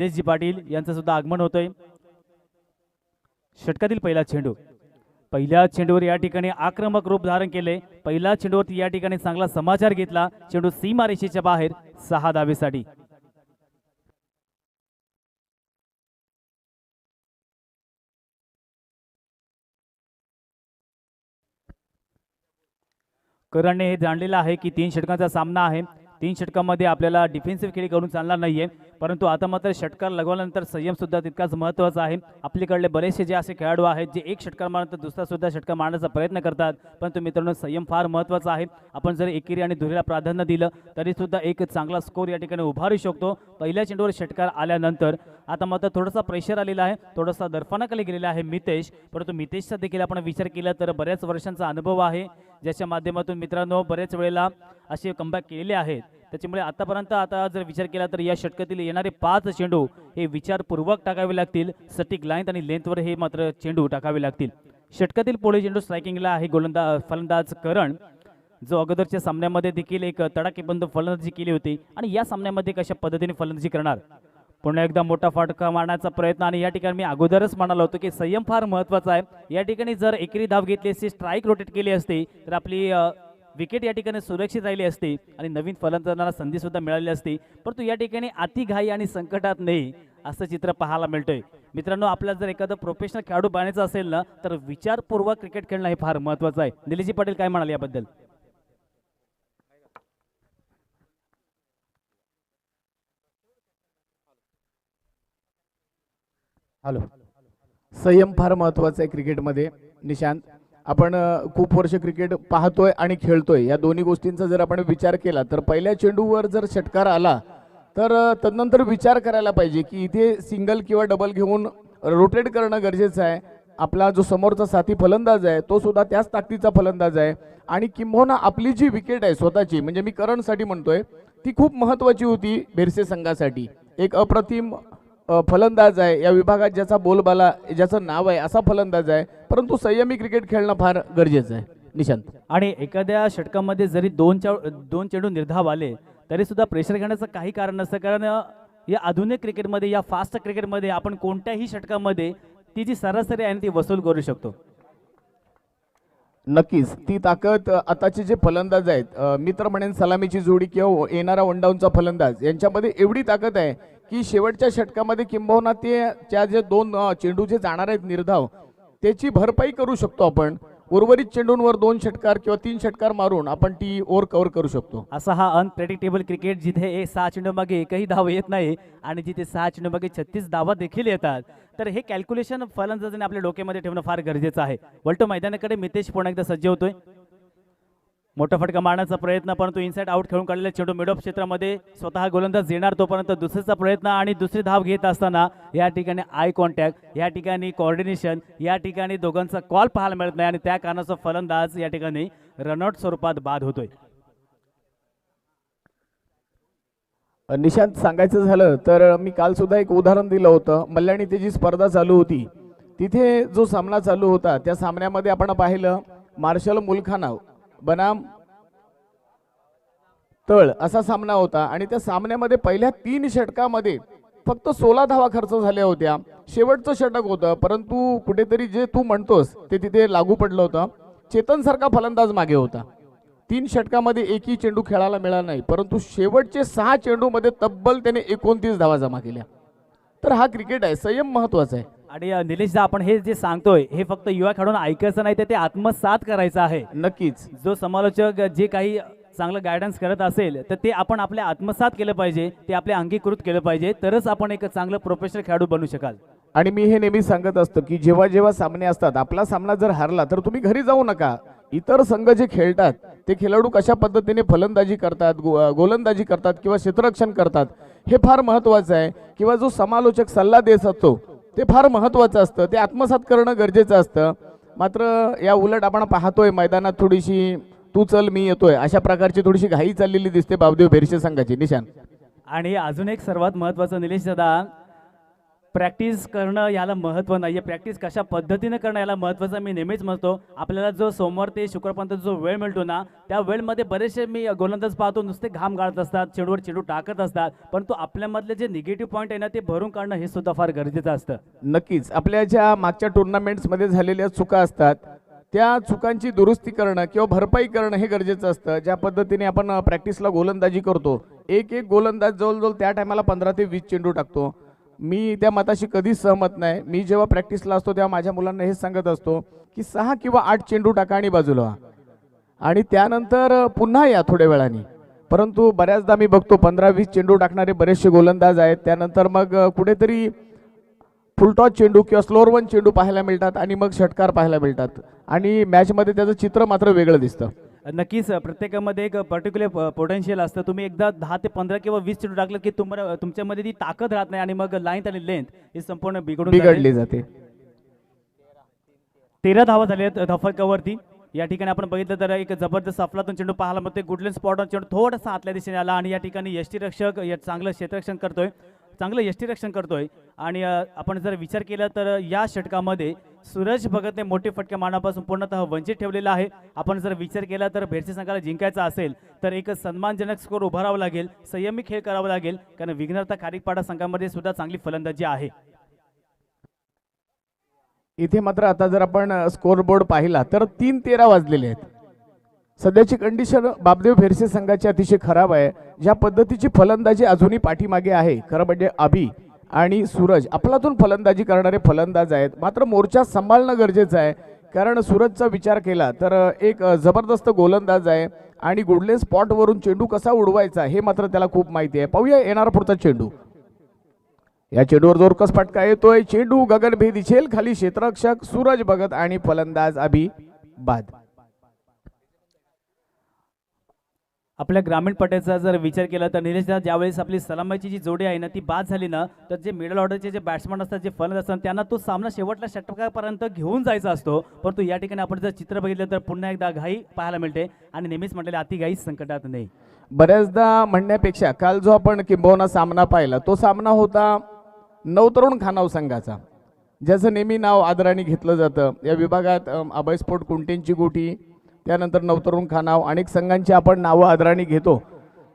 निलेशजी पाटील यांचं सुद्धा आगमन होतंय। षटकातील पहिल्या चेंडूवर या ठिकाणी आक्रमक रूप धारण केले। पहिल्या चेंडूवरती या ठिकाणी चांगला समाचार घेतला। चेंडू सीमारेषेच्या बाहेर 6 धावेसाठी। करणने हे जाणलेलं आहे की 3 षटकांचा सामना आहे। 3 षटकांमध्ये आपल्याला डिफेन्सिव्ह खेळी करून चालणार नाहीये, परंतु आता मात्र षटकार लगवल्यानंतर संयम सुद्धा तितकाच महत्त्वाचा आहे। आपल्याकडले बरेचसे जे असे खेळाडू आहेत जे एक षटकार मारल्यानंतर दुसरा सुद्धा षटकार मारण्याचा प्रयत्न करतात, परंतु मित्रांनो संयम फार महत्त्वाचा आहे। आपण जर एकेरी आणि दुहेरीला प्राधान्य दिलं तरी सुद्धा एक चांगला स्कोर या ठिकाणी उभारू शकतो। पहिल्या चेंडूवर षटकार आल्यानंतर आता मात्र थोडासा प्रेशर आलेला आहे, थोडासा दर्पणाखाली गेलेला आहे मितेश, परंतु मितेशचा देखील आपण विचार केला तर बऱ्याच वर्षांचा अनुभव आहे, ज्याच्या माध्यमातून मित्रांनो बरेच वेळेला असे कमबॅक केलेले आहेत। त्याच्यामुळे आतापर्यंत आता जर विचार केला तर या षटकातील येणारे 5 चेंडू हे विचारपूर्वक टाकावे लागतील। सटीक लाईन आणि लेंथवर हे मात्र चेंडू टाकावे लागतील। षटकातील पुढे चेंडू स्ट्रायकिंगला आहे फलंदाज करण, जो अगोदरच्या सामन्यामध्ये देखील एक तडाखेबंद फलंदाजी केली होती आणि या सामन्यामध्ये कशा पद्धतीने फलंदाजी करणार। पुन्हा एकदा मोठा फटका मारण्याचा प्रयत्न आणि या ठिकाणी मी अगोदरच म्हणालो होतो की संयम फार महत्त्वाचा आहे। या ठिकाणी जर एकेरी धाव घेतली असती, स्ट्राईक रोटेट केली असती तर आपली विकेट या ठिकाणी सुरक्षित राहिली असती आणि नवीन फलंदाजांना संधी सुद्धा मिळाली असती, परंतु या ठिकाणी अतिघाई आणि संकटात नाही असं चित्र पाहायला मिळतंय। मित्रांनो आपल्याला जर एखादं प्रोफेशनल खेळाडू बनायचं असेल ना तर विचारपूर्वक क्रिकेट खेळणं हे फार महत्त्वाचं आहे। निलेशजी पाटील काय म्हणाले याबद्दल? हॅलो, संयम फार महत्वाचा आहे क्रिकेटमध्ये निशांत। आपण खूप वर्ष क्रिकेट पाहतोय आणि खेळतोय, या दोन्ही गोष्टींचा जर आपण विचार केला तर पहिल्या चेंडूवर जर षटकार आला तर तदनंतर विचार करायला पाहिजे की इथे सिंगल किंवा डबल घेऊन रोटेट करणं गरजेचं आहे। आपला जो समोरचा साथी फलंदाज आहे तो सुद्धा त्याच ताकदीचा फलंदाज आहे आणि किंबहुना आपली जी विकेट आहे स्वतःची, म्हणजे मी करणसाठी म्हणतोय, ती खूप महत्त्वाची होती बेरसे संघासाठी। एक अप्रतिम फलंदाज आहे या विभागात, ज्याचा बोलबाला ज्याचं नाव आहे असा फलंदाज आहे, परंतु संयमी क्रिकेट खेळणं फार गरजेचं आहे निशांत। आणि एखाद्या षटकामध्ये जरी दोन चेंडू निर्धाव आले तरी सुद्धा प्रेशर घेण्याचं काही कारण नसतं, कारण या आधुनिक क्रिकेटमध्ये या फास्ट क्रिकेटमध्ये आपण कोणत्याही षटकामध्ये ती जी सरासरी आहे ती वसूल करू शकतो। नक्कीच ती ताकद आताचे जे फलंदाज आहेत, मी तर म्हणेन सलामीची जोडी किंवा येणारा वनडाऊनचा फलंदाज, यांच्यामध्ये एवढी ताकद आहे की शेवटच्या षटकामध्ये किंबहुना ते त्या जे 2 चेंडू जे जाणार आहेत निर्धाव त्याची भरपाई करू शकतो आपण। उर्वरित चेंडूंवर 2 षटकार किंवा 3 षटकार मारून आपण ती ओव्हर कव्हर करू शकतो। असा हा अनप्रेडिक्टेबल क्रिकेट जिथे 6 चेंडू मागे एकही धाव येत नाही आणि जिथे 6 चेंडू मागे 36 धावा देखील येतात, तर हे कॅल्क्युलेशन फलंदाजाने आपल्या डोक्यामध्ये ठेवणं फार गरजेचं आहे। वलटो मैदानाकडे मितेश पुन्हा एकदा सज्ज होतोय। मोठा फटका मारण्याचा प्रयत्न, परंतु इनसाइड आउट खेळून काढलेला चेंडू मिड ऑफ क्षेत्रामध्ये स्वतः गोलंदाज येणार तोपर्यंत दुसरीचा प्रयत्न आणि दुसरी धाव घेत असताना या ठिकाणी आय कॉन्टॅक्ट, या ठिकाणी कोऑर्डिनेशन, या ठिकाणी दोघांचा कॉल पाहायला मिळत नाही आणि त्या कारणाचा फलंदाज या ठिकाणी रनआउट स्वरूपात बाद होतोय। निशांत सांगायचं झालं तर मी काल सुद्धा एक उदाहरण दिलं होतं। मल्ल्याणी ती जी स्पर्धा चालू होती तिथे जो सामना चालू होता त्या सामन्यामध्ये आपण पाहिलं मार्शल मुलखाना बनाम तळ असा सामना होता आणि त्या सामन्यामध्ये पहिल्या 3 षटकामध्ये फक्त 16 धावा खर्च झाल्या होत्या। शेवटचं षटक होतं, परंतु कुठेतरी जे तू म्हणतोस ते तिथे लागू पडलं होतं। चेतन सारखा फलंदाज मागे होता, 3 षटकामध्ये एकही चेंडू खेळायला मिळाला नाही, परंतु शेवटचे 6 चेंडूमध्ये तब्बल त्याने 29 धावा जमा केल्या। तर हा क्रिकेट आहे, संयम महत्वाचा आहे। आणि निलेशदा आपण हे जे सांगतोय हे फक्त युवा खेळाडूंना ऐकायचं नाही तर ते आत्मसात करायचं आहे। नक्कीच जो समालोचक जे काही चांगलं गायडन्स करत असेल तर ते आपण आपल्या आत्मसात केलं पाहिजे, ते आपल्या अंगीकृत केलं पाहिजे, तरच आपण एक चांगलं प्रोफेशनल खेळाडू बनू शकाल। आणि मी हे नेहमी सांगत असतो की जेव्हा जेव्हा सामने असतात, आपला सामना जर हारला तर तुम्ही घरी जाऊ नका। इतर संघ जे खेळतात ते खेळाडू कशा पद्धतीने फलंदाजी करतात, गोलंदाजी करतात किंवा क्षेत्ररक्षण करतात हे फार महत्त्वाचं आहे, किंवा जो समालोचक सल्ला देत असतो ते फार महत्त्वाचं असतं, ते आत्मसात करणं गरजेचं असतं। मात्र या उलट आपण पाहतोय मैदानात थोडीशी तू चल मी येतोय अशा प्रकारची थोडीशी घाई चाललेली दिसते बावदेव बेरसे संघाची निशांत। आणि अजून एक सर्वात महत्त्वाचं निलेश दादा, प्रॅक्टिस करणं याला महत्त्व नाही आहे. प्रॅक्टिस कशा पद्धतीने करणं याला महत्त्वाचं मी नेहमीच म्हणतो. आपल्याला जो सोमवार ते शुक्रपर्यंत जो वेळ मिळतो ना, त्या वेळमध्ये बरेचसे मी गोलंदाज पाहतो नुसते घाम गाळत असतात, चेंडूवर चेंडू टाकत असतात, परंतु आपल्यामधले जे निगेटिव्ह पॉईंट आहे ना ते भरून काढणं हे सुद्धा फार गरजेचं असतं. नक्कीच आपल्या ज्या मागच्या टुर्नामेंट्समध्ये झालेल्या चुका असतात त्या चुकांची दुरुस्ती करणं किंवा भरपाई करणं हे गरजेचं असतं. ज्या पद्धतीने आपण प्रॅक्टिसला गोलंदाजी करतो, एक एक गोलंदाज जवळजवळ त्या टायमाला 15 ते 20 चेंडू टाकतो. मी त्या मताशी कधीच सहमत नाही. मी जेव्हा प्रॅक्टिसला असतो तेव्हा माझ्या मुलांना हेच सांगत असतो की 6 किंवा 8 चेंडू टाका आणि बाजूला व्हा आणि त्यानंतर पुन्हा या थोड्या वेळाने. परंतु बऱ्याचदा मी बघतो 15-20 चेंडू टाकणारे बरेचसे गोलंदाज आहेत, त्यानंतर मग कुठेतरी फुलटॉस चेंडू किंवा स्लोअर वन चेंडू पाहायला मिळतात आणि मग षटकार पाहायला मिळतात आणि मॅचमध्ये त्याचं चित्र मात्र वेगळं दिसतं. नक्कीच प्रत्येकामध्ये एक पर्टिक्युलर पोटेन्शियल असतं. तुम्ही एकदा 10 ते 15 किंवा 20 चेंडू टाकलं की तुम्हाला तुमच्यामध्ये ती ताकद राहत नाही आणि मग लाईन आणि लेंथ ही संपूर्ण बिघडली जाते. 13 धावा झाल्या आहेत धावफलकावरती. या ठिकाणी आपण बघितलं तर एक जबरदस्त अफलातून चेंडू पाहायला मिळते. गुडलेन स्पॉटवर चेंडू थोडासा आतल्या दिशेने आला आणि या ठिकाणी यष्टीरक्षक चांगलं क्षेत्ररक्षण करतोय, चांगलं यष्टीरक्षण करतोय आणि आपण जर विचार केला तर या षटकामध्ये सूरज भगतने मोठे फटके मारण्यापासून पूर्णतः वंचित ठेवलेला आहे. आपण जर विचार केला तर भेरसे संघाला जिंकायचा असेल तर एक सन्मानजनक स्कोर उभारावा लागेल, संयमी खेळ करावा लागेल, कारण विघ्नहर्ता खारीकपाडा संघामध्ये सुद्धा चांगली फलंदाजी आहे. इथे मात्र आता जर आपण स्कोर बोर्ड पाहिला तर 3:13 वाजलेले आहेत. सध्याची कंडिशन बापदेव भेरसे संघाची अतिशय खराब आहे. ज्या पद्धतीची फलंदाजी अजूनही पाठीमागे आहे, खरं म्हणजे अभि आणि सूरज आपलातून फलंदाजी करणारे फलंदाज आहेत, मात्र मोर्चा सांभाळणं गरजेचं आहे. कारण सूरजचा विचार केला तर एक जबरदस्त गोलंदाज आहे आणि गुडले स्पॉटवरून चेंडू कसा उडवायचा हे मात्र त्याला खूप माहिती आहे. पाहूया येणारा पुढचा चेंडू. या चेंडूवर जोरकस फटका येतोय, चेंडू गगनभेदी झेल खाली, क्षेत्ररक्षक सूरज भगत आणि फलंदाज अभि बाद. आपल्या ग्रामीण पट्ट्याचा जर विचार केला तर निलेशदा ज्यावेळेस आपली सलामीची जी जोडी आहे ना ती बाद झाली ना तर जे मिडल ऑर्डरचे जे बॅट्समन असतात, जे फलंदाज असतात, त्यांना तो सामना शेवटच्या षटकापर्यंत घेऊन जायचा असतो. परंतु या ठिकाणी आपण जर चित्र बघितलं तर पुन्हा एकदा घाई पाहायला मिळते आणि नेहमीच म्हटलेले अति घाई संकटात नाही. बऱ्याचदा म्हणण्यापेक्षा काल जो आपण किंबहुना सामना पाहिला तो सामना होता नवतरुण खानाव संघाचा, ज्याचं नेहमी नाव आदराने घेतलं जातं. या विभागात अभय स्पोर्ट कुंटेंची गोटी, त्यानंतर नवतरुण खानाव, अनेक संघांची आपण नावं आदराने घेतो.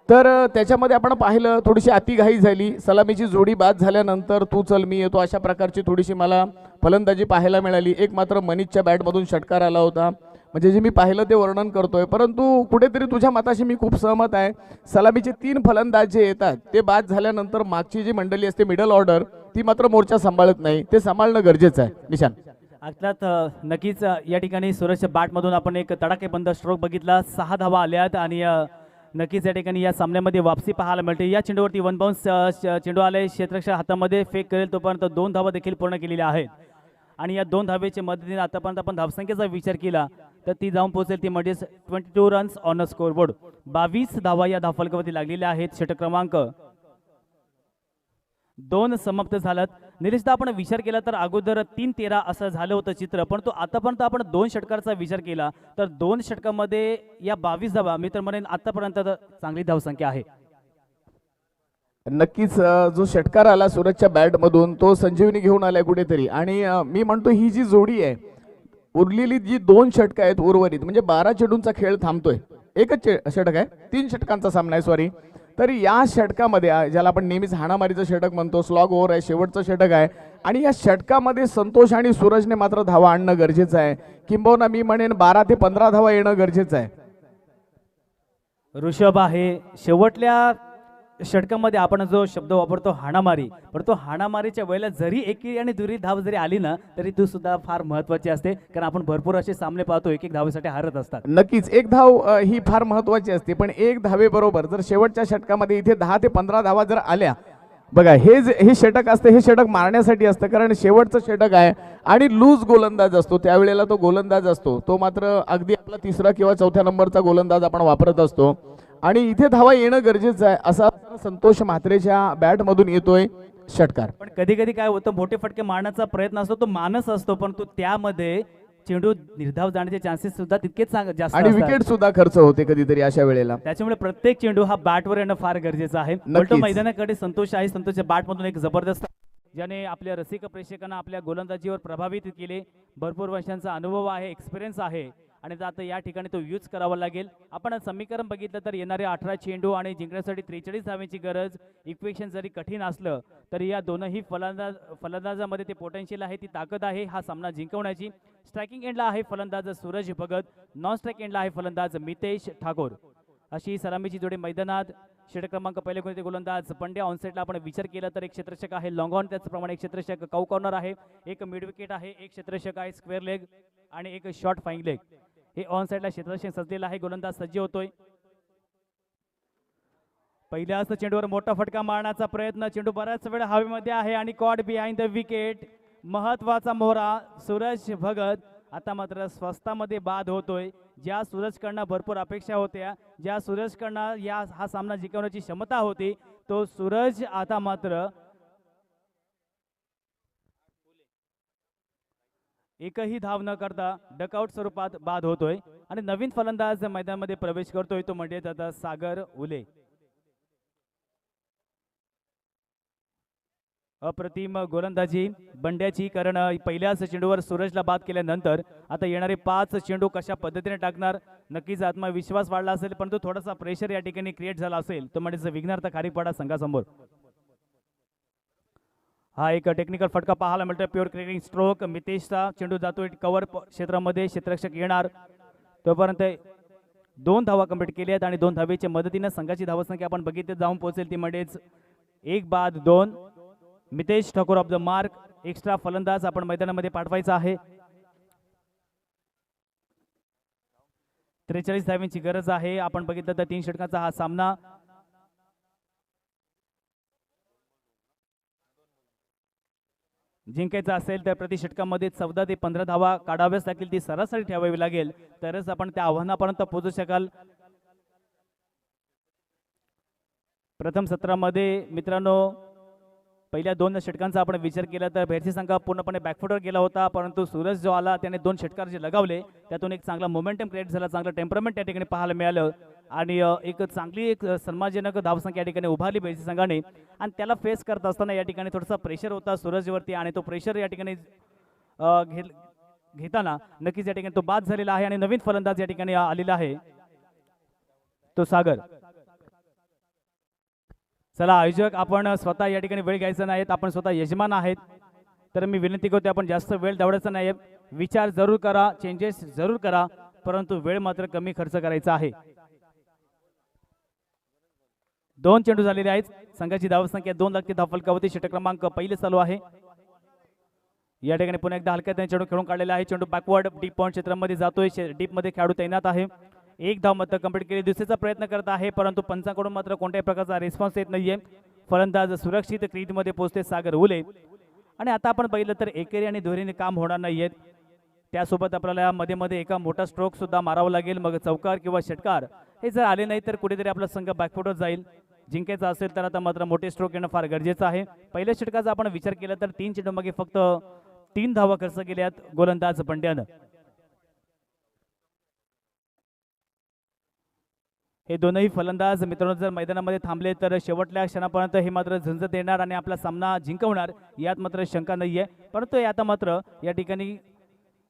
तर त्याच्यामध्ये आपण पाहिलं थोडीशी अतिघाई झाली. सलामीची जोडी बाद झाल्यानंतर तू चल मी येतो अशा प्रकारची थोडीशी मला फलंदाजी पाहायला मिळाली. एक मात्र मनीषच्या बॅटमधून षटकार आला होता, म्हणजे जे मी पाहिलं ते वर्णन करतोय. परंतु कुठेतरी तुझ्या मताशी मी खूप सहमत आहे. सलामीचे 3 फलंदाज जे येतात ते बाद झाल्यानंतर मागची जी मंडळी असते मिडल ऑर्डर ती मात्र मोर्चा सांभाळत नाही, ते सांभाळणं गरजेचं आहे. निशान अर्थात नक्कीच या ठिकाणी सूरजच्या बॅटमधून आपण एक तडाखेबंद स्ट्रोक बघितला. 6 धावा आल्यात आणि नक्कीच या ठिकाणी या सामन्यामध्ये वापसी पाहायला मिळते. या चेंडूवरती 1 बाउन्स चेंडू आले, क्षेत्ररक्षक हातामध्ये फेक करेल तोपर्यंत 2 धावा देखील पूर्ण केलेल्या आहेत आणि या 2 धावेच्या मदतीने आतापर्यंत आपण धावसंख्येचा विचार केला तर ती जाऊन पोहोचेल ती म्हणजे 22 रन्स ऑन अ स्कोरबोर्ड. 22 धावा या धावफलकावरती लागलेल्या आहेत. षटक क्रमांक 2 समाप्त झालं. निलेशदा आपण विचार केला तर अगोदर 3-13 असं झालं होतं चित्र, परंतु आतापर्यंत आपण 2 षटकाचा विचार केला तर 2 षटकामध्ये या 22 धावा मी तर म्हणेन आतापर्यंत चांगली धावसंख्या आहे. नक्कीच जो षटकार आला सूरजच्या बॅटमधून तो संजीवनी घेऊन आलाय कुठेतरी आणि मी म्हणतो ही जी जोडी आहे, उरलेली जी 2 षटकं आहेत उर्वरित म्हणजे 12 चेंडूंचा खेळ थांबतोय. एकच षटक आहे, 3 षटकांचा सामना आहे सॉरी. तर या षटकामध्ये ज्याला आपण नेहमीच हाणामारीचं षटक म्हणतो, स्लॉग ओव्हर आहे, शेवटचं षटक आहे आणि या षटकामध्ये संतोष आणि सूरजने मात्र धावा आणणं गरजेचं आहे. किंबहुना मी म्हणेन 12 ते 15 धावा येणं गरजेचं आहे. ऋषभ आहे शेवटल्या षटकामध्ये आपण जो शब्द वापरतो हाणामारी, परंतु हाणामारीच्या वेळेला जरी एकी आणि दुरी धाव जरी आली ना तरी ती सुद्धा फार महत्त्वाची असते, कारण आपण भरपूर असे सामने पाहतो एक धावेसाठी हारत असतात. नक्कीच एक धाव ही फार महत्त्वाची असते, पण एक धावेबरोबर जर शेवटच्या षटकामध्ये इथे 10 ते 15 धावा जर आल्या, बघा हे षटक असतं, हे षटक मारण्यासाठी असतं, कारण शेवटचं षटक आहे आणि लूज गोलंदाज असतो त्यावेळेला तो गोलंदाज असतो तो मात्र अगदी आपला 3रा किंवा 4थ्या नंबरचा गोलंदाज आपण वापरत असतो आणि इथे धावा येणं गरजेचं आहे. असा संतोष म्हात्रेच्या बॅटमधून येतोय षटकार. पण कधी कधी काय होतं, मोठे फटके मारण्याचा प्रयत्न असतो तो मानस असतो, परंतु त्यामध्ये चेंडू निर्धाव जाण्याचे चान्सेस सुद्धा तितकेच जास्त आणि विकेट सुद्धा खर्च होते कधीतरी अशा वेळेला. त्याच्यामुळे प्रत्येक चेंडू हा बॅटवर येणं फार गरजेचं आहे. उलट मैदानाकडे संतोष आहे, संतोषच्या बॅटमधून एक जबरदस्त ज्याने आपल्या रसिक प्रेक्षकांना आपल्या गोलंदाजीवर प्रभावित केले. भरपूर वर्षांचा अनुभव आहे, एक्सपिरियन्स आहे आणि आता या ठिकाणी तो यूज करावा लागेल. आपण समीकरण बघितलं तर येणारे 18 चेंडू आणि जिंकण्यासाठी 43 धावांची गरज. इक्वेशन जरी कठीण असलं तरी या दोनही फलंदाजामध्ये ते पोटेन्शियल आहे, ती ताकद आहे हा सामना जिंकवण्याची. स्ट्रायकिंग एंडला आहे फलंदाज सूरज भगत, नॉन स्ट्राईक एंडला आहे फलंदाज मितेश ठाकूर. अशी सलामीची जोडी मैदानात. षटक क्रमांक पहिले कोणते गोलंदाज पंड्या. ऑनसेटला आपण विचार केला तर एक क्षेत्ररक्षक आहे लॉंग ऑन, त्याचप्रमाणे एक क्षेत्ररक्षक काऊ कॉर्नर आहे, एक मिड विकेट आहे, एक क्षेत्ररक्षक आहे स्क्वेअर लेग आणि एक शॉर्ट फाईंग लेग. हे ऑन साईडला क्षेत्ररक्षक सजलेला आहे. गोलंदाज सज्ज होतोय. पहिल्याच चेंडूवर मोठा फटका मारण्याचा प्रयत्न. चेंडू बराच वेळ हवेमध्ये आहे आणि कॉट बिहाइंड द विकेट. महत्वाचा मोहरा सूरज भगत. आता मात्र स्वस्तामध्ये बाद होतोय. ज्या सूरजकडनं भरपूर अपेक्षा होत्या, ज्या सूरजकडनं हा सामना जिंकवण्याची क्षमता होती, तो सूरज आता मात्र एकही धाव न करता डकआउट स्वरूपात बाद होतोय आणि नवीन फलंदाज मैदानामध्ये प्रवेश करतोय, तो म्हणजे आता सागर उले. अप्रतिम गोलंदाजी बंड्याची, कारण पहिल्याच चेंडूवर सूरजला बाद केल्यानंतर आता येणारे 5 चेंडू कशा पद्धतीने टाकणार, नक्कीच आत्मविश्वास वाढला असेल, परंतु थोडासा प्रेशर या ठिकाणी क्रिएट झाला असेल, तो म्हणजे विघ्नार्थ खाली पडा संघासमोर. हा एक टेक्निकल फटका पाहायला मिळतोय. Pure cricketing stroke. मितेशचा चेंडू जातोय कव्हर क्षेत्रामध्ये, क्षेत्ररक्षक येणार तोपर्यंत 2 धावा कंप्लीट केल्या आहेत आणि 2 धावेच्या मदतीने संघाची धावसंख्या आपण बघितली जाऊन पोहोचेल ती म्हणजेच 1 बाद 2. Mitesh Thakur of the mark. Extra फलंदाज आपण मैदानामध्ये पाठवायचा आहे. 43 धावांची गरज आहे. आपण बघितलं तर 3 षटकांचा हा सामना. जिंकायचा असेल तर प्रति षटकामध्ये 14 ते 15 धावा काढाव्याच लागतील, ती सरासरी ठेवावी लागेल, तरच आपण त्या आव्हानापर्यंत पोहोचू शकाल. प्रथम सत्रामध्ये मित्रांनो पहिल्या 2 षटकांचा आपण विचार केला तर भेरसी संघ पूर्णपणे बॅकफुटवर गेला होता, परंतु सूरज जो आला त्याने 2 षटकार जे लगावले त्यातून एक चांगला मोमेंटम क्रिएट झाला, चांगलं टेम्परमेंट त्या ठिकाणी पाहायला मिळालं आणि एक चांगली एक सन्मानजनक धावसंख्या या ठिकाणी उभारली भेरसी संघाने. आणि त्याला फेस करत असताना या ठिकाणी थोडासा प्रेशर होता सूरजवरती आणि तो प्रेशर या ठिकाणी घेताना नक्कीच या ठिकाणी तो बाद झालेला आहे आणि नवीन फलंदाज या ठिकाणी आलेला आहे, तो सागर. चला आयोजक, आपण स्वतः या ठिकाणी वेळ घ्यायचा नाहीत, आपण स्वतः यजमान आहेत, तर मी विनंती करतो आपण जास्त वेळ दवडायचा नाही. विचार जरूर करा, चेंजेस जरूर करा, परंतु वेळ मात्र कमी खर्च करायचा आहे. 2 चेंडू झालेले आहेत. संघाची धावसंख्या 2 लागते धावफलकावरती. षटक क्रमांक पहिले चालू आहे. या ठिकाणी पुन्हा एकदा हलक्यात चेंडू खेळून काढलेला आहे. चेंडू बॅकवर्ड डीप पॉइंट क्षेत्रामध्ये जातोय. डीप मध्ये खेळाडू तैनात आहे. 1 धाव मात्र कंप्लीट केली. दुसरीचा प्रयत्न करत आहे, परंतु पंचांकडून मात्र कोणत्याही प्रकारचा रिस्पॉन्स येत नाहीये. फलंदाज सुरक्षित क्रीजमध्ये पोहोचते सागर उले. आणि आता आपण बघितलं तर एकेरी आणि दुहेरीने काम होणार नाहीयेत, त्यासोबत आपल्याला मध्ये मध्ये एका मोठा स्ट्रोक सुद्धा मारावा लागेल. मग चौकार किंवा षटकार हे जर आले नाही तर कुठेतरी आपला संघ बॅकफुटवर जाईल. जिंकायचा असेल तर आता मात्र मोठे स्ट्रोक येणं फार गरजेचं आहे. पहिल्या षटकाचा आपण विचार केला तर 3 चेंडू मागे फक्त 3 धावा खर्च केल्यात गोलंदाज पंड्यानं. हे दोनही फलंदाज मित्रांनो जर मैदानामध्ये थांबले तर शेवटल्या क्षणापर्यंत हे मात्र झंझट देणार आणि आपला सामना जिंकवणार यात मात्र शंका नाहीये. परंतु आता मात्र या ठिकाणी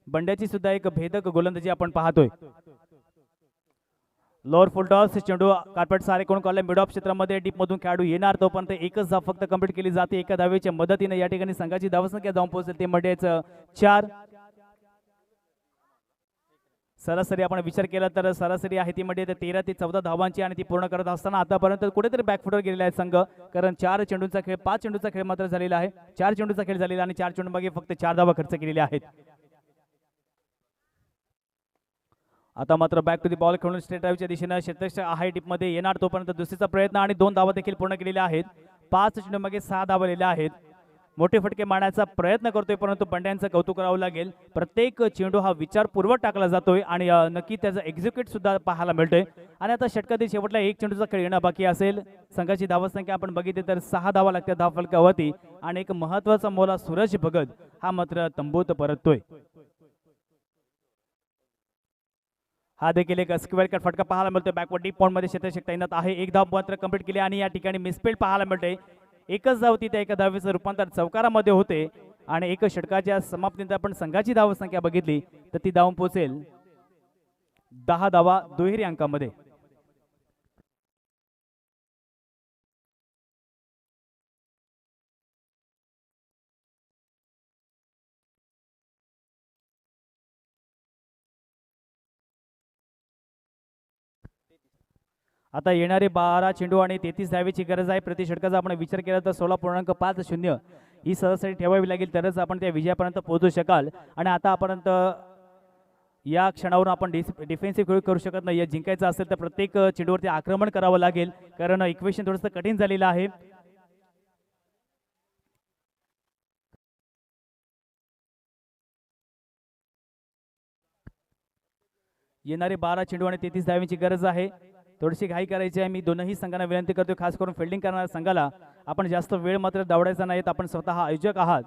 बंड्याची सुद्धा एक भेदक गोलंदाजी आपण पाहतोय. लोअर फुल टॉस. चेंडू कार्पेट सारे कोण कॉल मिड ऑफ क्षेत्रामध्ये डीप मधून खेळाडू येणार, तोपर्यंत एकच धाव फक्त कंप्लीट केली जाते. एका धावेच्या मदतीने या ठिकाणी संघाची धावसंख्या जाऊन पोहोचेल ते म्हणजेच 4. सरासरी आपण विचार केला तर सरासरी आहे ती म्हणजे 13 ते 14 धावांची आणि ती पूर्ण करत असताना आतापर्यंत कुठेतरी बॅकफुटवर गेलेला आहे संघ, कारण 4 चेंडूंचा खेळ 5 चेंडूचा खेळ मात्र झालेला आहे. 4 चेंडूचा खेळ झालेला आणि 4 चेंडू मागे फक्त 4 धावा खर्च केलेल्या आहेत. आता मात्र बॅक टू दी बॉल खेळून स्ट्रेट ड्राईव्हच्या दिशेने क्षेत्ररक्षक आहे डीप मध्ये येणार, तोपर्यंत दुसरीचा प्रयत्न आणि 2 धावा देखील पूर्ण केलेल्या आहेत. 5 चेंडू मागे 6 धावा लिहिल्या आहेत. मोठे फटके मारण्याचा प्रयत्न करतोय, परंतु बंड्यांचं कौतुक करावं लागेल. प्रत्येक चेंडू हा विचारपूर्वक टाकला जातोय आणि नक्की त्याचा एक्झिक्यूट सुद्धा पाहायला मिळतोय. आणि आता षटकातील शेवटला 1 चेंडूचा खेळ येणं बाकी असेल. संघाची धावसंख्या आपण बघितली तर 6 धावा लागतात धावफलकावरती आणि एक महत्वाचा मोला सूरज भगत हा मात्र तंबूत परततोय. हा देखील एक स्क्वेअर कट फटका पाहायला मिळतोय. बॅकवर्ड डीप पॉइंट मध्ये क्षेत्ररक्षक तैनात आहे. 1 धाव मात्र कंप्लीट केली आणि या ठिकाणी मिसफील्ड पाहायला मिळते. एकच धाव ती त्या एका धावेचं रूपांतर चौकारामध्ये होते आणि एक षटकाच्या समाप्तीनंतर आपण संघाची धावसंख्या बघितली तर ती धावून पोहोचेल 10 धावा दुहेरी अंकामध्ये. आता येणारे 12 चेंडू आणि 33 धावेची गरज आहे. प्रति षटकाचा आपण विचार केला तर 16.50 ही सरासरी ठेवावी लागेल तरच आपण त्या विजयापर्यंत पोहोचू शकाल. आणि आता आतापर्यंत या क्षणावरून आपण डिफेन्सिव्ह खेळ करू शकत नाही. जिंकायचं असेल तर प्रत्येक चेंडूवरती आक्रमण करावं लागेल कारण इक्वेशन थोडंसं कठीण झालेलं आहे. येणारे 12 चेंडू आणि 33 धावेची गरज आहे. थोडीशी घाई करायची आहे. मी दोनही संघांना विनंती करतो खास करून फिल्डिंग करणाऱ्या संघाला आपण जास्त वेळ मात्र दवडायचा नाहीत. आपण स्वतः आयोजक आहात.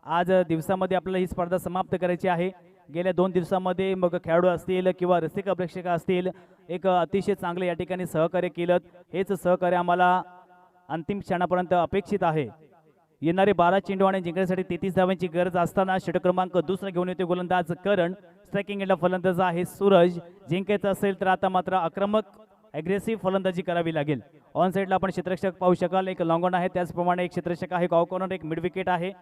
आज दिवसामध्ये आपल्याला ही स्पर्धा समाप्त करायची आहे. गेल्या 2 दिवसामध्ये मग खेळाडू असतील किंवा रसिक प्रेक्षक असतील एक अतिशय चांगले या ठिकाणी सहकार्य केलं. हेच सहकार्य आम्हाला अंतिम क्षणापर्यंत अपेक्षित आहे. येणारे 12 चेंडू आणि जिंकण्यासाठी 33 धावांची गरज असताना षटक क्रमांक दुसरा घेऊन येतो गोलंदाज करण. स्ट्रायकिंग एंडला फलंदाज आहे सूरज. जिंकायचं असेल तर आता मात्र आक्रमक अग्रेसिव्ह फलंदाजी करावी लागेल. ऑन साईडला आपण क्षेत्ररक्षक पाहू शकाल. एक लॉंग ऑन आहे त्याचप्रमाणे एक क्षेत्ररक्षक आहे. कॉर्नर एक मिड विकेट आहे.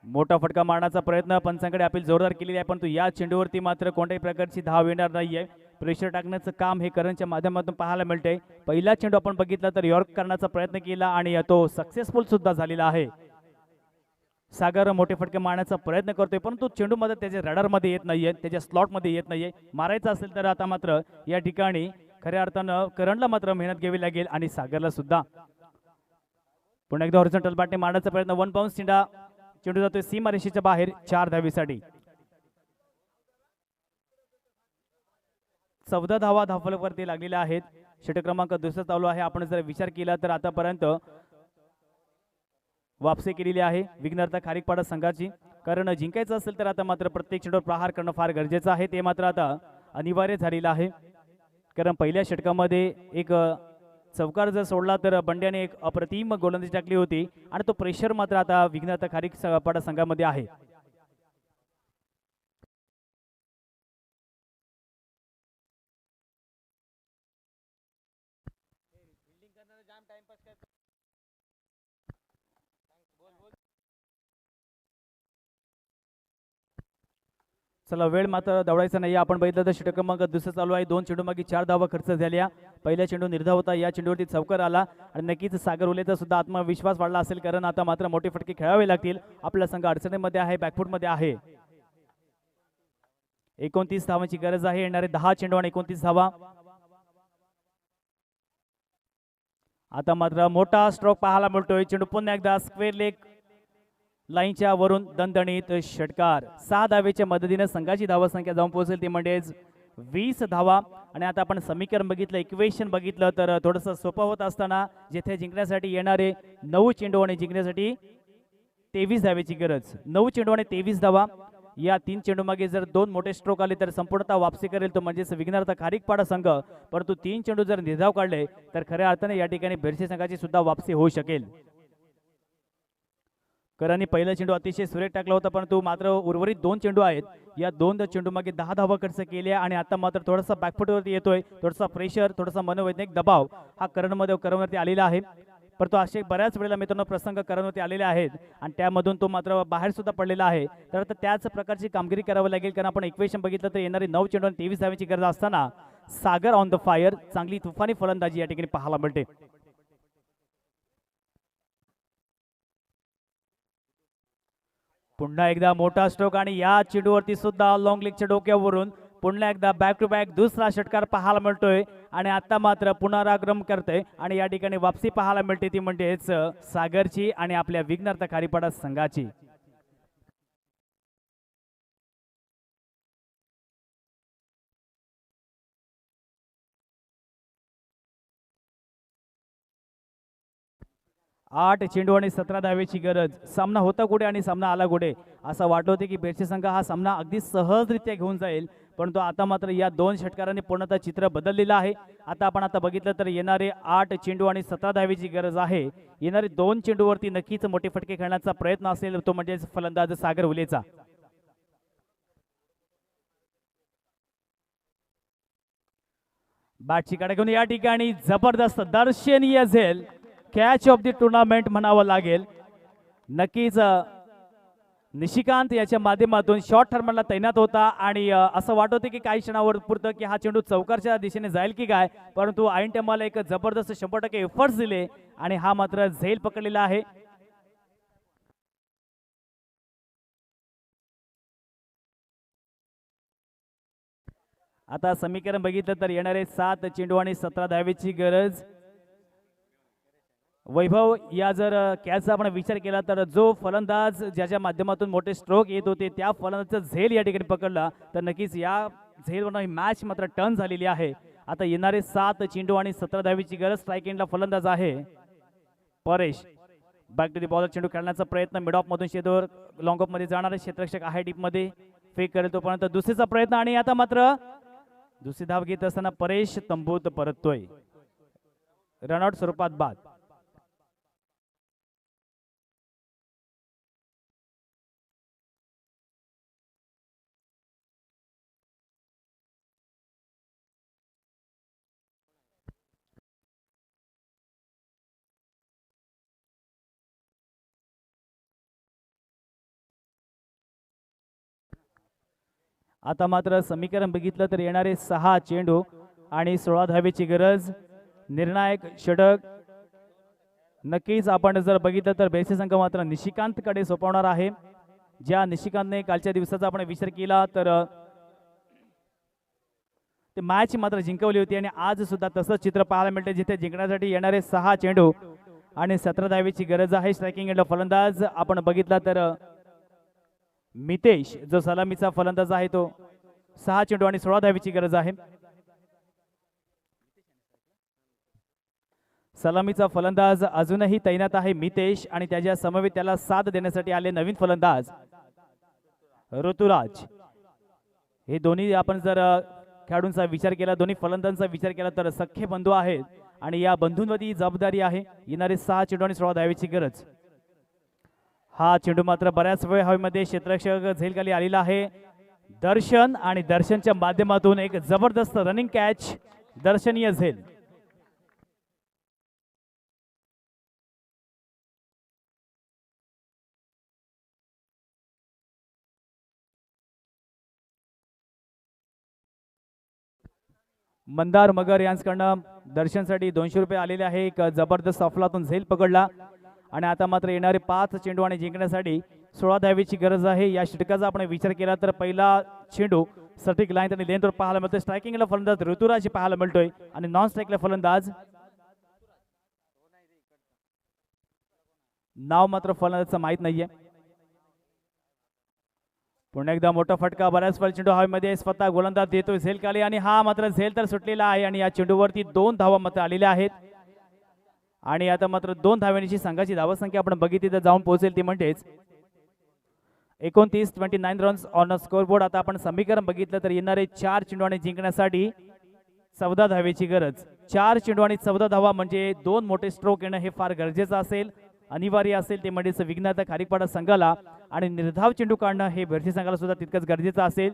मोठा फटका मारण्याचा प्रयत्न पंचांकडे अपील जोरदार केलेली आहे परंतु या चेंडूवरती मात्र कोणत्याही प्रकारची धाव येणार नाहीये. प्रेशर टाकण्याचं काम हे करणच्या माध्यमातून पाहायला मिळते. पहिला चेंडू आपण बघितला तर यॉर्क करण्याचा प्रयत्न केला आणि तो सक्सेसफुल सुद्धा झालेला आहे. सागर मोठे फटके मारण्याचा प्रयत्न करतोय परंतु चेंडू मध्ये त्याच्या रडारमध्ये येत नाहीये, त्याच्या स्लॉटमध्ये येत नाहीये. मारायचं असेल तर आता मात्र या ठिकाणी खऱ्या अर्थानं करणला मात्र मेहनत घ्यावी लागेल आणि सागरला सुद्धा. पुन्हा एकदा हॉरिझॉन्टल बॅटने मारण्याचा प्रयत्न. 1 बाउन्स चेंडू जातोय सीमारेषेच्या बाहेर 4 धावेसाठी. 14 धावा धावफलकावरती लागलेल्या आहेत. षटक क्रमांक दुसरा चालू आहे. आपण जर विचार केला तर आतापर्यंत वापसी केलेली आहे विघ्नहर्ता खारीकपाडा संघाची. कारण जिंकायचं असेल तर आता मात्र प्रत्येक चेंडूवर प्रहार करणं फार गरजेचं आहे. ते मात्र आता अनिवार्य झालेलं आहे कारण पहिल्या षटकामध्ये एक चौकार जर सोडला तर बंड्याने एक अप्रतिम गोलंदाजी टाकली होती आणि तो प्रेशर मात्र आता विघ्नहर्ता खारीकपाडा संघामध्ये आहे. चला वेळ मात्र दवडायचा नाही. आपण बघितलं तर षटक क्रमांक दुसरा चालू आहे. 2 चेंडू मागे 4 धावा खर्च झाल्या. पहिला चेंडू निर्धाव होता. या चेंडूवरती चौकार आला आणि नक्कीच सागर उलेचा सुद्धा आत्मविश्वास वाढला असेल कारण आता मात्र मोठे फटके खेळावे लागतील. आपला संघ अडचणीमध्ये आहे, बॅकफुटमध्ये आहे. 29 धावांची गरज आहे. येणारे 10 चेंडू आणि 29 धावा. आता मात्र मोठा स्ट्रोक पाहायला मिळतोय. चेंडू पुन्हा एकदा स्क्वेअर लेग लाईनच्या वरून दणदणीत षटकार. 6 धावेच्या मदतीने संघाची धावसंख्या जाऊन पोहोचेल ती म्हणजेच 20 धावा. आणि आता आपण समीकरण बघितलं, इक्वेशन बघितलं तर थोडंसं सोपं होत असताना जेथे जिंकण्यासाठी येणारे 9 चेंडू आणि जिंकण्यासाठी 23 धावेची गरज. 9 चेंडू आणि 23 धावा. या 3 चेंडू मागे जर 2 मोठे स्ट्रोक आले तर संपूर्णतः वापसी करेल तो म्हणजेच विघ्नहर्ता खारीकपाडा संघ. परंतु 3 चेंडू जर निर्धाव काढले तर खऱ्या अर्थाने या ठिकाणी बेरसे संघाची सुद्धा वापसी होऊ शकेल. करांनी पहिला चेंडू अतिशय सुरेख टाकला होता परंतु मात्र उर्वरित 2 चेंडू आहेत. या 2 चेंडू मागे 10 धावा खर्च केल्या आणि आता मात्र थोडासा बॅकफुटवरती येतोय. थोडासा प्रेशर, थोडासा मनोवैज्ञानिक दबाव हा करणवरती आलेला आहे. परंतु असे बऱ्याच वेळेला मित्रांनो प्रसंग करणवरती आलेले आहेत आणि त्यामधून तो मात्र बाहेर सुद्धा पडलेला आहे. तर आता त्याच प्रकारची कामगिरी करावी लागेल कारण आपण इक्वेशन बघितलं तर येणारे 9 चेंडू आणि 23 धावेची गरज असताना सागर ऑन द फायर. चांगली तुफानी फलंदाजी या ठिकाणी पाहायला मिळते. पुन्हा एकदा मोठा स्ट्रोक आणि या चेंडूवरती सुद्धा लॉंग लेगच्या डोक्यावरून पुन्हा एकदा बॅक टू बॅक दुसरा षटकार पाहायला मिळतोय आणि आता मात्र पुनरागमन करते आणि या ठिकाणी वापसी पाहायला मिळते ती म्हणजेच सागरची आणि आपल्या विघ्नहर्ता खारीकपाडा संघाची. आठ चेंडू आणि 17 धावेची गरज. सामना होता कुठे आणि सामना आला कुठे असं वाटत होते की बेरसे संघ हा सामना अगदी सहजरित्या घेऊन जाईल परंतु आता मात्र या दोन षटकारांनी पूर्णतः चित्र बदललेलं आहे. आता बघितलं तर येणारे 8 चेंडू आणि 17 धावेची गरज आहे. येणारे 2 चेंडूवरती नक्कीच मोठे फटके खेळण्याचा प्रयत्न असेल तो म्हणजे फलंदाज सागर हुलेचा. बॅटची कडे घेऊन या ठिकाणी जबरदस्त दर्शनीय झेल, कॅच ऑफ द टुर्नामेंट म्हणावं लागेल. नक्कीच निशिकांत याच्या माध्यमातून शॉर्ट टर्मला तैनात होता आणि असं वाटत होतं की काही क्षणावर पुरतं की हा चेंडू चौकारच्या दिशेने जाईल की काय, परंतु ऐन टायमाला एक जबरदस्त 100% एफर्ट्स दिले आणि हा मात्र झेल पकडलेला आहे. आता समीकरण बघितलं तर येणारे 7 चेंडू आणि 17 धावेची गरज. वैभव, या जर कॅचचा आपण विचार केला तर जो फलंदाज ज्याच्या माध्यमातून मोठे स्ट्रोक येत होते त्या फलंदाजाचा झेल या ठिकाणी पकडला तर नक्कीच या झेलवरून ही मॅच मात्र टर्न झालेली आहे. आता येणारे 7 चेंडू आणि 17 धावेची गरज. स्ट्राईक एंडला फलंदाज आहे Paresh. Back to the bowler चेंडू खेळण्याचा प्रयत्न, मिड ऑफ मधून शेदोर लॉंग ऑफ मध्ये जाणारे क्षेत्ररक्षक आहे डीप मध्ये, फेक करेल तोपर्यंत दुसरीचा प्रयत्न आणि आता मात्र दुसरी धाव घेत असताना परेश तंबूत परततोय. रनआउट स्वरूपात बाद. आता मात्र समीकरण बघितलं तर येणारे 6 चेंडू आणि 16 धावेची गरज. निर्णायक षटक नक्कीच आपण जर बघितलं तर बेसी संघ मात्र निशिकांतकडे सोपवणार आहे. ज्या निशिकांतने कालच्या दिवसाचा आपण विचार केला तर ते मॅच मात्र जिंकवली होती आणि आज सुद्धा तसंच चित्र पाहायला मिळते, जिथे जिंकण्यासाठी येणारे 6 चेंडू आणि 17 धावेची गरज आहे. स्ट्रायकिंग एंडला फलंदाज आपण बघितला तर मितेश जो सलामीचा फलंदाज आहे तो 6 चेंडू आणि 16 धावेची गरज आहे. सलामीचा फलंदाज अजूनही तैनात आहे मितेश आणि त्याच्या समवेत त्याला साथ देण्यासाठी आले नवीन फलंदाज ऋतुराज. हे दोन्ही आपण जर खेळाडूंचा विचार केला, दोन्ही फलंदाजांचा विचार केला तर सख्खे बंधू आहेत आणि या बंधूंवरती जबाबदारी आहे. येणारे 6 चेंडू आणि 16 धावेची गरज. हा चेंडू मात्र बऱ्याच वेळ हवेमध्ये क्षेत्ररक्षक झेलखाली आलेला आहे. दर्शन आणि दर्शनच्या माध्यमातून एक जबरदस्त रनिंग कॅच, दर्शनीय झेल. मंदार मगर यांच्याकडनं दर्शनसाठी 200 रुपये आलेले आहे. एक जबरदस्त अफलातून झेल पकडला आणि आता मात्र येणारे 5 चेंडू आणि जिंकण्यासाठी 16 धावेची गरज आहे. या षटकाचा आपण विचार केला तर पहिला चेंडू सटीक लाईन आणि लेंथवर पाहायला मिळतोय. स्ट्रायकिंगला फलंदाज ऋतुराज पाहायला मिळतोय आणि नॉन स्ट्राईकला फलंदाज नाव मात्र फलंदाजचं माहित नाहीये. पुन्हा एकदा मोठा फटका, बऱ्याच वेळ चेंडू हवेमध्ये स्वतः गोलंदाज देतोय झेलखाली आणि हा मात्र झेल तर सुटलेला आहे आणि या चेंडूवरती 2 धावा मात्र आलेल्या आहेत आणि आता मात्र 2 धावांची संघाची धावसंख्या आपण बघितली तर जाऊन पोहोचेल ती म्हणजेच 29 रन्स ऑन स्कोरबोर्ड. आता आपण समीकरण बघितलं तर येणारे 4 चेंडू आणि जिंकण्यासाठी 14 धावेची गरज. 4 चेंडू आणि 14 धावा म्हणजे 2 मोठे स्ट्रोक येणं हे फार गरजेचं असेल, अनिवार्य असेल. ते म्हणजेच विघ्नाचा खारीकपाडा संघाला आणि निर्धाव चेंडू काढणं हे भरती संघाला सुद्धा तितकंच गरजेचं असेल.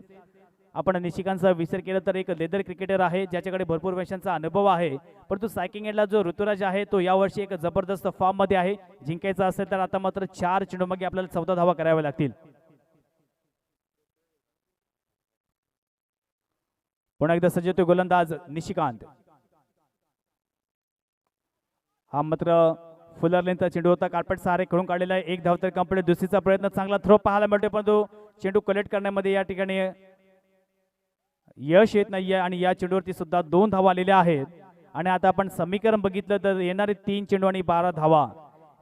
आपण निशिकांचा विचार केला तर एक लेदर क्रिकेटर आहे ज्याच्याकडे भरपूर वर्षांचा अनुभव आहे, परंतु सायकिंग एंडला जो ऋतुराज आहे तो यावर्षी एक जबरदस्त फॉर्म मध्ये आहे. जिंकायचं असेल तर आता मात्र 4 चेंडू मागे आपल्याला 14 धावा कराव्या लागतील. पुन्हा एकदा सज्ज गोलंदाज निशिकांत. हा मात्र फुलर लेंथचा चेंडू होता, कार्पेट सहारे खेळून काढलेला आहे. 1 धाव तर कंप्लीट. दुसरीचा प्रयत्न, चांगला थ्रो पाहायला मिळतो परंतु चेंडू कलेक्ट करण्यामध्ये या ठिकाणी यश येत नाहीये आणि या चेंडूवरती सुद्धा 2 धावा आलेल्या आहेत. आणि आता आपण समीकरण बघितलं तर येणारे 3 चेंडू आणि 12 धावा.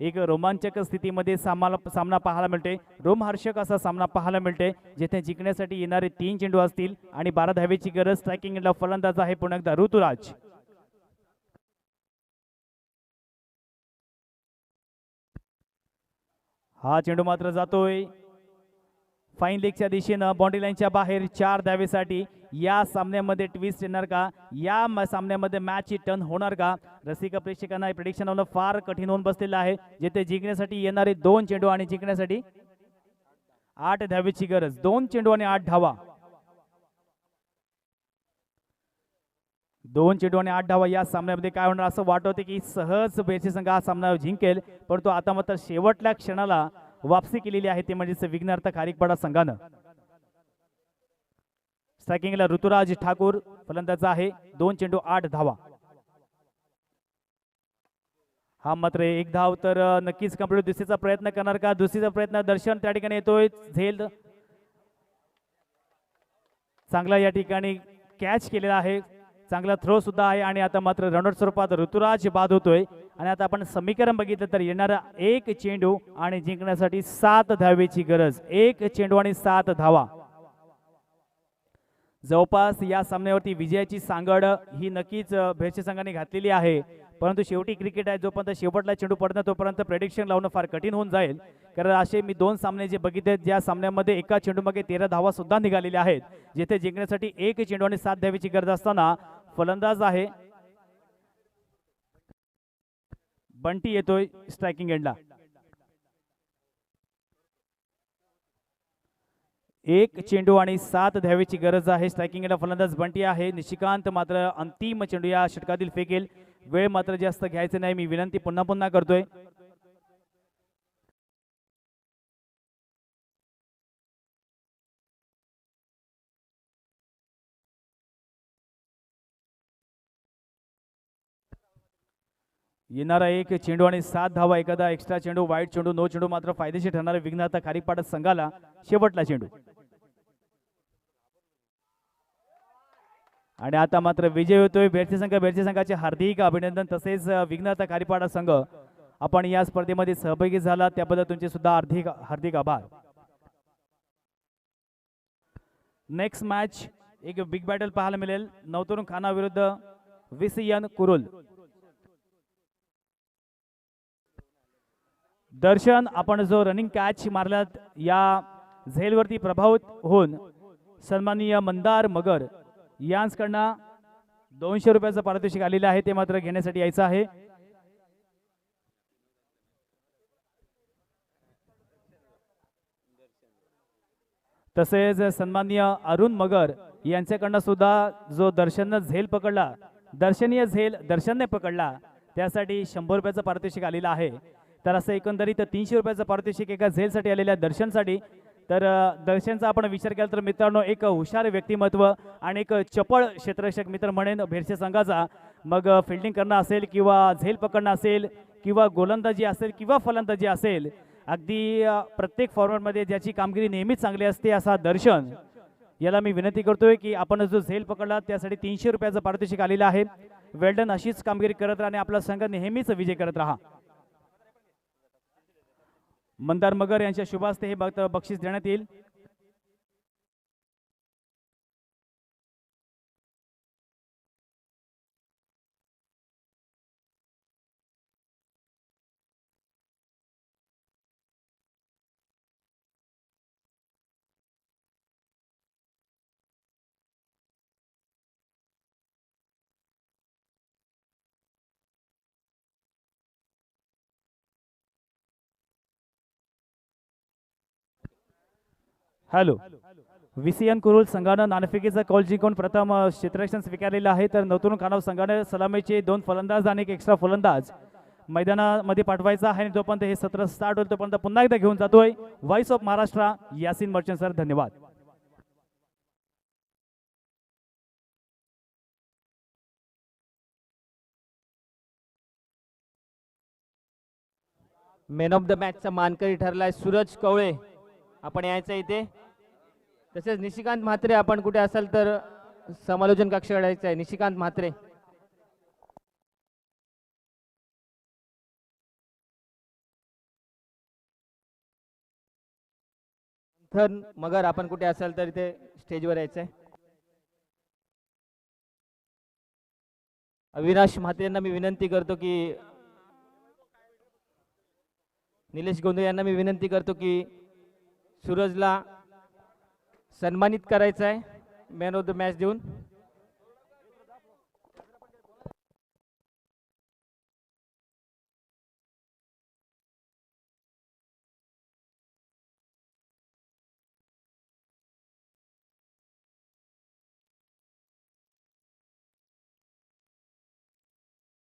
एक रोमांचक स्थितीमध्ये सामना पाहायला मिळते, रोमहर्षक असा सामना पाहायला मिळते, जिथे जिंकण्यासाठी येणारे 3 चेंडू असतील आणि 12 धावेची गरज. स्ट्रायकिंगला फलंदाज आहे पुन्हा एकदा ऋतुराज. हा चेंडू मात्र जातोय फाईन लेगच्या दिशेनं, बाउंड्री लाईनच्या बाहेर. 4 धावेसाठी या सामन्यामध्ये ट्विस्ट येणार का, या सामन्यामध्ये मॅचची टर्न होणार का? रसिक प्रेक्षकांना प्रेडिक्शन होणं फार कठीण होऊन बसलेलं आहे, जिथे जिंकण्यासाठी येणारे 2 चेंडू आणि जिंकण्यासाठी 8 धावेची गरज. 2 चेंडू आणि 8 धावा. 2 चेंडू आणि 8 धावा या सामन्यामध्ये काय होणार असं वाटत होते की सहज बेरजे संघ हा सामना जिंकेल, परंतु आता मात्र शेवटल्या क्षणाला वापसी केलेली आहे, ते म्हणजेच विघ्नार्थ खारीकपाडा संघानं. स्ट्रायकिंगला ऋतुराज ठाकूर फलंदाज आहे. 2 चेंडू 8 धावा. हा मात्र 1 धाव तर नक्कीच कंप्लीट. दुसरीचा प्रयत्न करणार का? दुसरीचा प्रयत्न दर्शन त्या ठिकाणी येतोय. झेल चांगला या ठिकाणी कॅच केलेला आहे, चांगला थ्रो सुद्धा आहे आणि आता मात्र रनआउट स्वरूपात ऋतुराज बाद होतोय. आणि आता आपण समीकरण बघितलं तर येणारा 1 चेंडू आणि जिंकण्यासाठी 7 धावेची गरज. 1 चेंडू आणि 7 धावा. जवळपास या सामन्यावरती विजयाची सांगड ही नक्कीच भेरचे संघाने घातलेली आहे, परंतु शेवटी क्रिकेट आहे, जोपर्यंत शेवटला चेंडू पडणार तोपर्यंत प्रेडिक्शन लावणं फार कठीण होऊन जाईल. कारण असे मी 2 सामने जे बघितले ज्या सामन्यामध्ये एका चेंडूमागे 13 धावा सुद्धा निघालेल्या आहेत, जिथे जिंकण्यासाठी 1 चेंडू आणि 7 धावेची गरज असताना फलंदाज आहे बंटी येतोय स्ट्रायकिंग एंडला. 1 चेंडू आणि 7 धावेची गरज आहे. स्ट्रायकिंग एंडला फलंदाज बंटी आहे. निशिकांत मात्र अंतिम चेंडू या षटकातील फेकेल. वेळ मात्र जास्त घ्यायचं नाही, मी विनंती पुन्हा पुन्हा करतोय. येणारा 1 चेंडू आणि 7 धावा. एखादा एक्स्ट्रा चेंडू, वाईट चेंडू, नो चेंडू मात्र फायदेशीर ठरणारे विघ्नार्थ खारीकपाडा संघाला. शेवटला चेंडू आणि आता मात्र विजय होतोय भेरचे संघ. भेरचे संघाचे हार्दिक अभिनंदन. तसेच विघ्नार्थ खारीकपाडा संघ आपण या स्पर्धेमध्ये सहभागी झाला त्याबद्दल तुमचे सुद्धा हार्दिक हार्दिक आभार. नेक्स्ट मॅच एक बिग बॅटल पाहायला मिळेल. नवतरुण खाना विरुद्ध विसियन कुरुल. दर्शन, आपण जो रनिंग कॅच मारलात या झेलवरती प्रभावित होऊन सन्माननीय मंदार मगर यांच्याकडनं 200 रुपयाचं पारितोषिक आलेलं आहे, ते मात्र घेण्यासाठी यायचं आहे. तसेच सन्माननीय अरुण मगर यांच्याकडनं सुद्धा जो दर्शननं झेल पकडला, दर्शनीय झेल दर्शनने पकडला, त्यासाठी 100 रुपयाचं पारितोषिक आलेलं आहे. तर असं एकंदरीत 300 रुपयाचं पारितोषिक एका झेलसाठी आलेल्या दर्शनसाठी. तर दर्शनचा आपण विचार केला तर मित्रांनो एक हुशार व्यक्तिमत्व आणि एक चपळ क्षेत्ररक्षक मित्र म्हणेन भेरचे संघाचा. मग फिल्डिंग करणं असेल किंवा झेल पकडणं असेल किंवा गोलंदाजी असेल किंवा फलंदाजी असेल, अगदी प्रत्येक फॉर्मॅटमध्ये ज्याची कामगिरी नेहमीच चांगली असते असा दर्शन याला मी विनंती करतोय की आपण जो झेल पकडला त्यासाठी 300 रुपयाचं पारितोषिक आलेलं आहे. वेल्डन, अशीच कामगिरी करत राहा आणि आपला संघ नेहमीच विजय करत राहा. मंदार मगर यांच्या शुभास्ते हे बक्षीस देण्यात येईल. हॅलो, विसियन कुरुल संघानं नाणेफेकीचा कॉल जिंकून प्रथम क्षेत्ररक्षण स्वीकारलेलं आहे. तर नवतरुण खानाव संघाने सलामीचे 2 फलंदाज आणि एक एक्स्ट्रा फलंदाज मैदानामध्ये पाठवायचा आहे. जोपर्यंत हे सत्र स्टार्ट होईल तोपर्यंत पुन्हा एकदा घेऊन जातोय voice of Maharashtra Yasin Merchant sir. धन्यवाद. मॅन ऑफ द मॅचचा मानकरी ठरलाय सूरज कवळे, आपण यायचं इथे. तसेच निशिकांत म्हात्रे, आपण कुठे असाल तर समालोचन कक्षाकडे यायचं आहे. निशिकांत म्हात्रे. मंथन मगर, आपण कुठे असाल तर इथे स्टेजवर यायचं आहे. अविनाश म्हात्रे यांना मी विनंती करतो की, निलेश गोंधळे यांना मी विनंती करतो की सूरजला सन्मानित करायचं आहे. मॅन ऑफ द मॅच देऊन